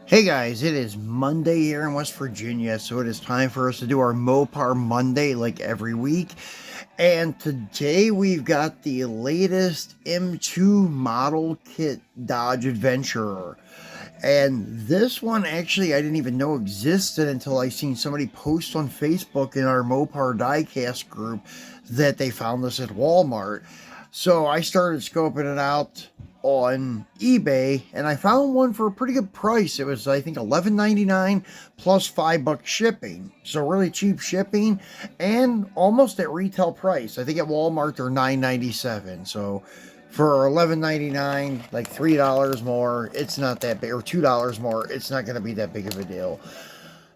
Hey guys, it is Monday here in West Virginia, so it is time for us to do our Mopar Monday like every week. And today we've got the latest M2 model kit Dodge Adventurer. And this one actually I didn't even know existed until I seen somebody post on Facebook in our Mopar Diecast group that they found this at Walmart. So I started scoping it out on eBay and I found one for a pretty good price. It was I think $11.99 plus $5 shipping. So really cheap shipping and almost at retail price. I think at Walmart they're $9.97. So for $11.99, like $3 more, it's not that big, or $2 more, it's not going to be that big of a deal.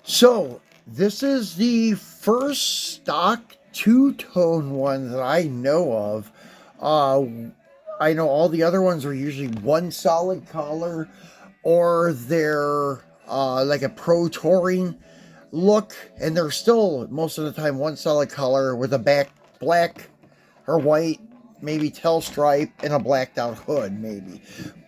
So this is the first stock two-tone one that I know of. I know all the other ones are usually one solid color, or they're like a pro touring look, and they're still most of the time one solid color with a back black or white, maybe tail stripe, and a blacked out hood, maybe.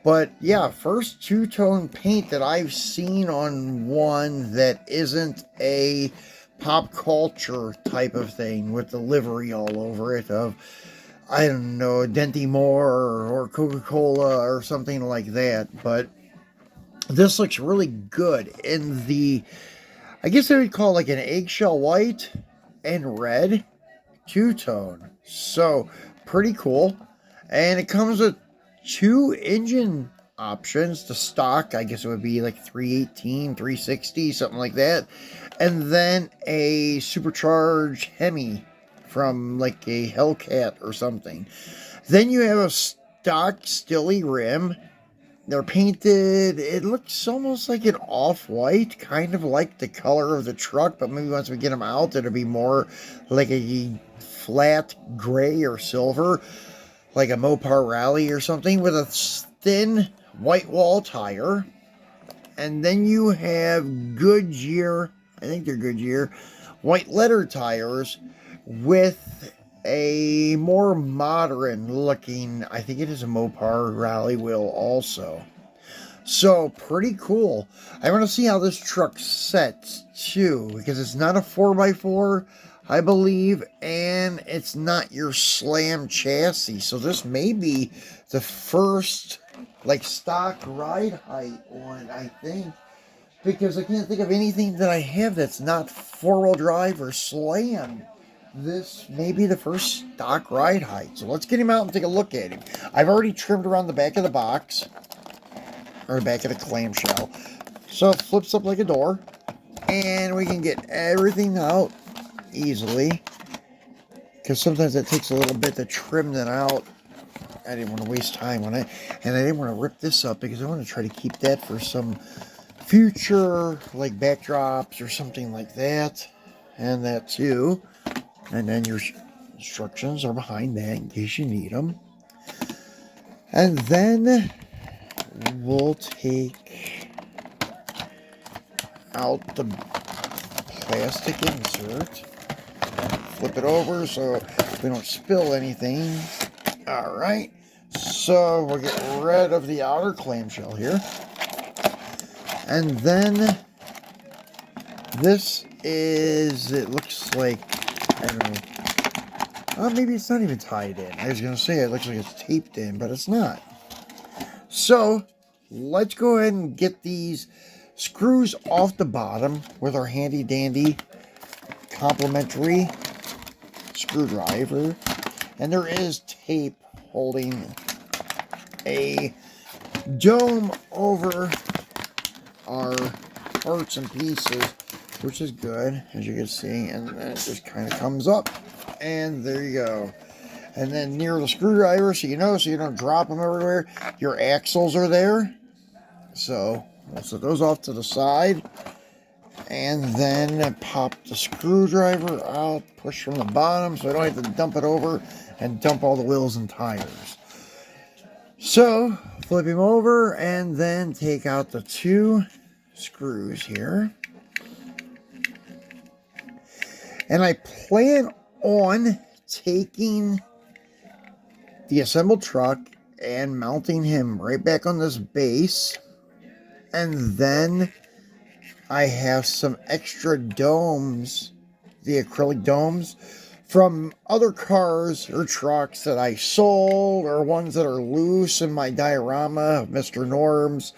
But yeah, first two-tone paint that I've seen on one that isn't a pop culture type of thing with the livery all over it of, I don't know, Denti Moore or Coca-Cola or something like that. But this looks really good in the, I guess I would call it like an eggshell white and red two-tone. So pretty cool. And it comes with two engine options. The stock, I guess it would be like 318, 360, something like that. And then a supercharged Hemi from like a Hellcat or something. Then you have a stock Stilly rim. They're painted, it looks almost like an off-white, kind of like the color of the truck, but maybe once we get them out, it'll be more like a flat gray or silver, like a Mopar Rally or something, with a thin white wall tire. And then you have Goodyear, I think they're Goodyear, white letter tires with a more modern looking, I think it is a Mopar Rally wheel also. So pretty cool. I want to see how this truck sets too, because it's not a 4x4, I believe, and it's not your slam chassis. So this may be the first like stock ride height one, I think, because I can't think of anything that I have that's not four-wheel drive or slam. This may be the first stock ride height. So let's get him out and take a look at him. I've already trimmed around the back of the box, or the back of the clamshell. So it flips up like a door, and we can get everything out easily, because sometimes it takes a little bit to trim that out. I didn't want to waste time on it, and I didn't want to rip this up because I want to try to keep that for some future like backdrops or something like that, and that too. And then your instructions are behind that in case you need them. And then we'll take out the plastic insert, flip it over so we don't spill anything. All right, so we'll get rid of the outer clamshell here. And then this is, it looks like, I don't know, maybe it's not even tied in. I was going to say it looks like it's taped in, but it's not. So let's go ahead and get these screws off the bottom with our handy dandy complimentary screwdriver. And there is tape holding a dome over our parts and pieces, which is good, as you can see. And then it just kind of comes up, and there you go. And then near the screwdriver, so you don't drop them everywhere, your axles are there. So we'll set those off to the side, and then pop the screwdriver out, push from the bottom so I don't have to dump it over and dump all the wheels and tires. So flip him over and then take out the two screws here. And I plan on taking the assembled truck and mounting him right back on this base And then I have some extra domes, the acrylic domes, from other cars or trucks that I sold or ones that are loose in my diorama of Mr. Norm's.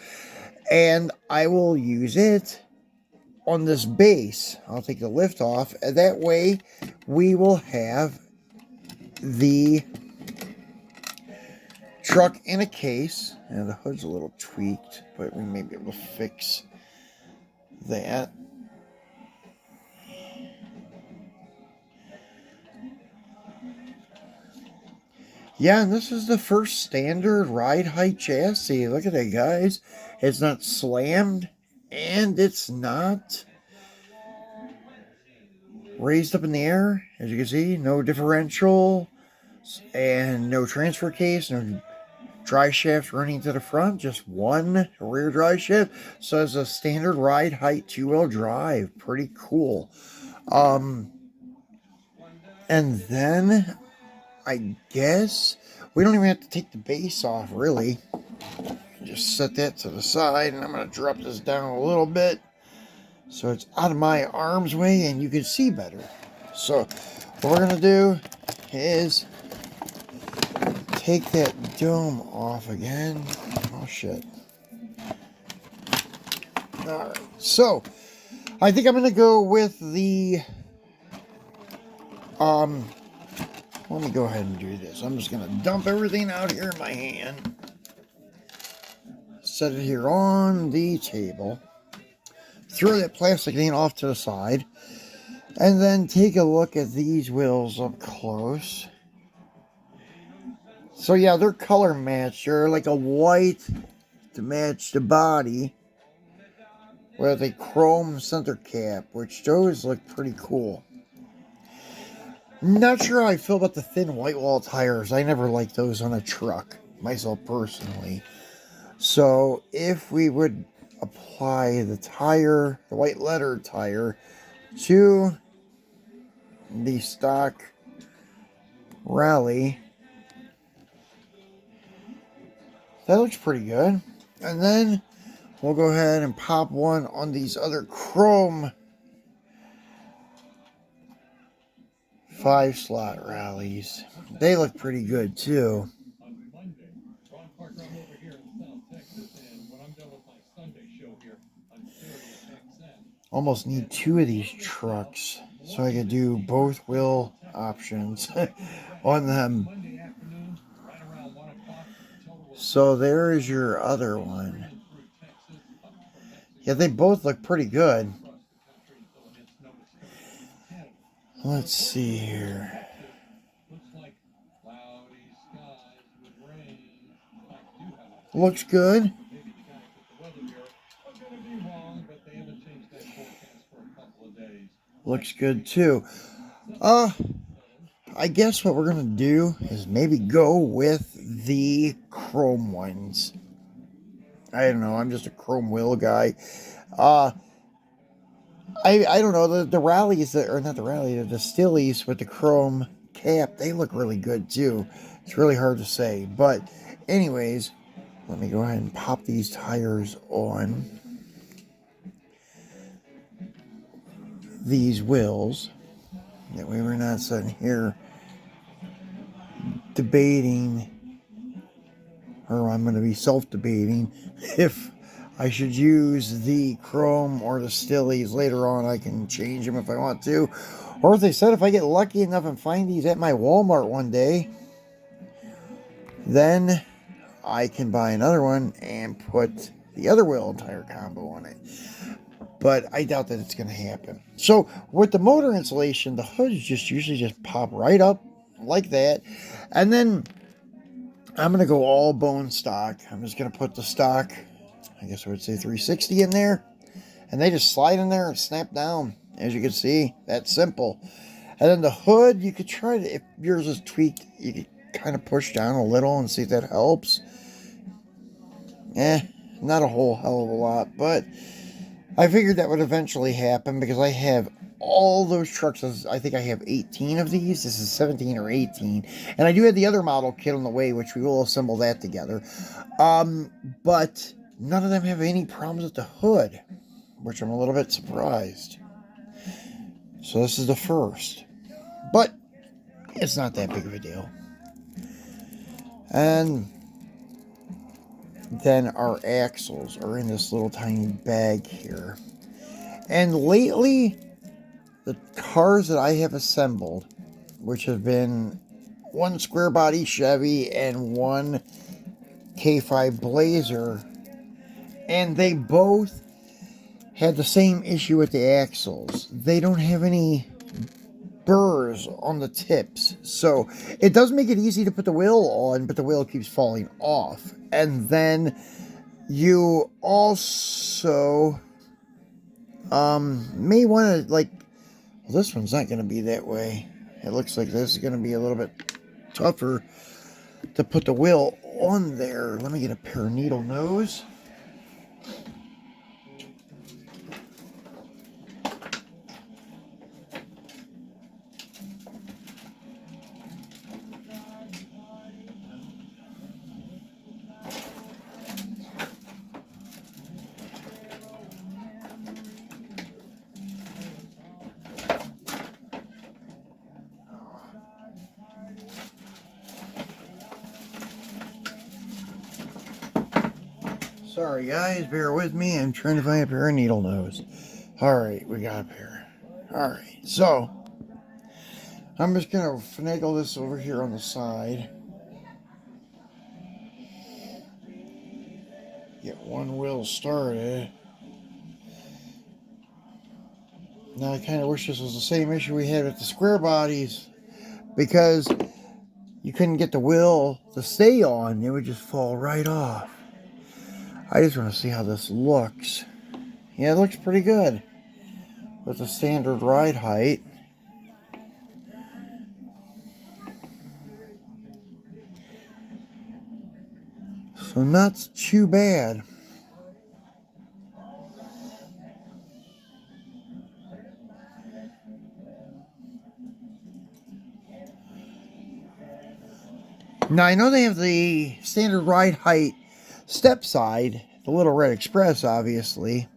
And I will use it on this base. I'll take the lift off. And that way we will have the truck in a case. And the hood's a little tweaked, but we may be able to fix that. Yeah, and this is the first standard ride height chassis. Look at that, guys. It's not slammed, and it's not raised up in the air. As you can see, no differential, and no transfer case, no dry shaft running to the front, just one rear drive shaft. So it's a standard ride height two-wheel drive. Pretty cool. And then I guess we don't even have to take the base off, really. Just set that to the side, and I'm going to drop this down a little bit so it's out of my arm's way and you can see better. So what we're going to do is take that dome off again. Oh, shit. All right. So I think I'm going to go with the... let me go ahead and do this. I'm just going to dump everything out here in my hand. Set it here on the table. Throw that plastic thing off to the side. And then take a look at these wheels up close. So yeah, they're color matched. They're like a white to match the body with a chrome center cap, which those look pretty cool. Not sure how I feel about the thin white wall tires. I never liked those on a truck, myself personally. So if we would apply the tire, the white letter tire, to the stock Rally, that looks pretty good. And then we'll go ahead and pop one on these other chrome 5-slot Rallies. They look pretty good too. Almost need 2 of these trucks so I could do both wheel options on them. So there is your other one. Yeah, they both look pretty good. Let's see here. Looks good. Looks good too. I guess what we're going to do is maybe go with the chrome ones. I don't know. I'm just a chrome wheel guy. I don't know. The rallies, or not the rally, the Stillies with the chrome cap, they look really good too. It's really hard to say. But anyways, let me go ahead and pop these tires on these wheels. That way we're not sitting here debating, or I'm going to be self-debating if I should use the chrome or the Stillies. Later on I can change them if I want to. Or as they said, if I get lucky enough and find these at my Walmart one day, then I can buy another one and put the other wheel and tire combo on it. But I doubt that it's going to happen. So with the motor insulation, the hoods just usually just pop right up like that. And then I'm going to go all bone stock. I'm just going to put the stock, I guess I would say 360 in there. And they just slide in there and snap down. As you can see, that's simple. And then the hood, you could try to, if yours is tweaked, you could kind of push down a little and see if that helps. Not a whole hell of a lot, but I figured that would eventually happen because I have all those trucks. I think I have 18 of these. This is 17 or 18. And I do have the other model kit on the way, which we will assemble that together. But none of them have any problems with the hood, which I'm a little bit surprised. So this is the first. But it's not that big of a deal. And then our axles are in this little tiny bag here. And lately, the cars that I have assembled, which have been one square body Chevy and one K5 Blazer, and they both had the same issue with the axles. They don't have any burrs on the tips, so it does make it easy to put the wheel on, but the wheel keeps falling off. And then you also may want to, like, well, this one's not going to be that way. It looks like this is going to be a little bit tougher to put the wheel on there. Let me get a pair of needle nose. Sorry guys, bear with me. I'm trying to find a pair of needle nose. Alright, we got a pair. Alright, so I'm just going to finagle this over here on the side. Get one wheel started. Now I kind of wish this was the same issue we had with the square bodies, because you couldn't get the wheel to stay on. It would just fall right off. I just want to see how this looks. Yeah, it looks pretty good with the standard ride height. So not too bad. Now I know they have the standard ride height step side, the Little Red Express, obviously,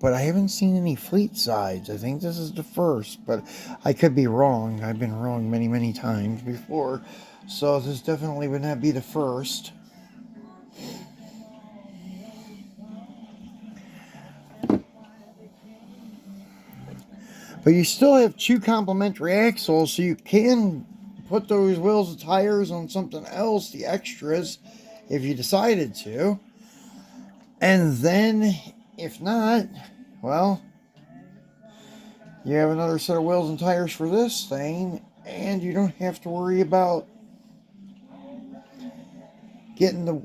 but I haven't seen any fleet sides. I think this is the first, but I could be wrong. I've been wrong many, many times before, so this definitely would not be the first. But you still have two complementary axles, so you can put those wheels and tires on something else, the extras, if you decided to. And then, if not, well, you have another set of wheels and tires for this thing, and you don't have to worry about getting the,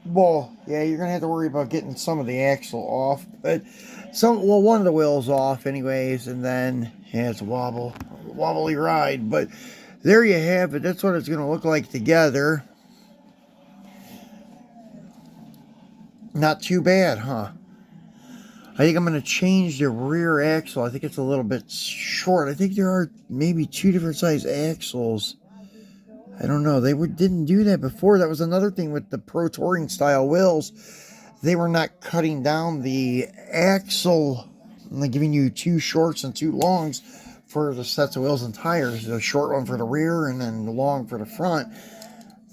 well, yeah, you're going to have to worry about getting some of the axle off, but one of the wheels off anyways, and then, yeah, it's a wobbly ride. But there you have it. That's what it's going to look like together. Not too bad, huh? I think I'm going to change the rear axle. I think it's a little bit short. I think there are maybe two different size axles. I don't know. They didn't do that before. That was another thing with the Pro Touring style wheels. They were not cutting down the axle, and like giving you two shorts and two longs for the sets of wheels and tires. The short one for the rear and then the long for the front.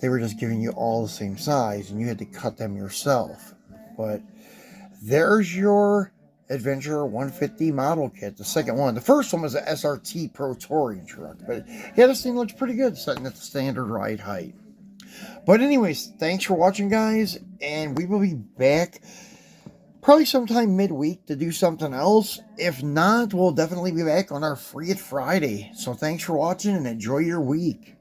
They were just giving you all the same size, and you had to cut them yourself. But there's your Adventure 150 model kit, the second one. The first one was the SRT Pro Touring truck. But yeah, this thing looks pretty good, setting at the standard ride height. But anyways, thanks for watching, guys. And we will be back probably sometime midweek to do something else. If not, we'll definitely be back on our Free It Friday. So thanks for watching and enjoy your week.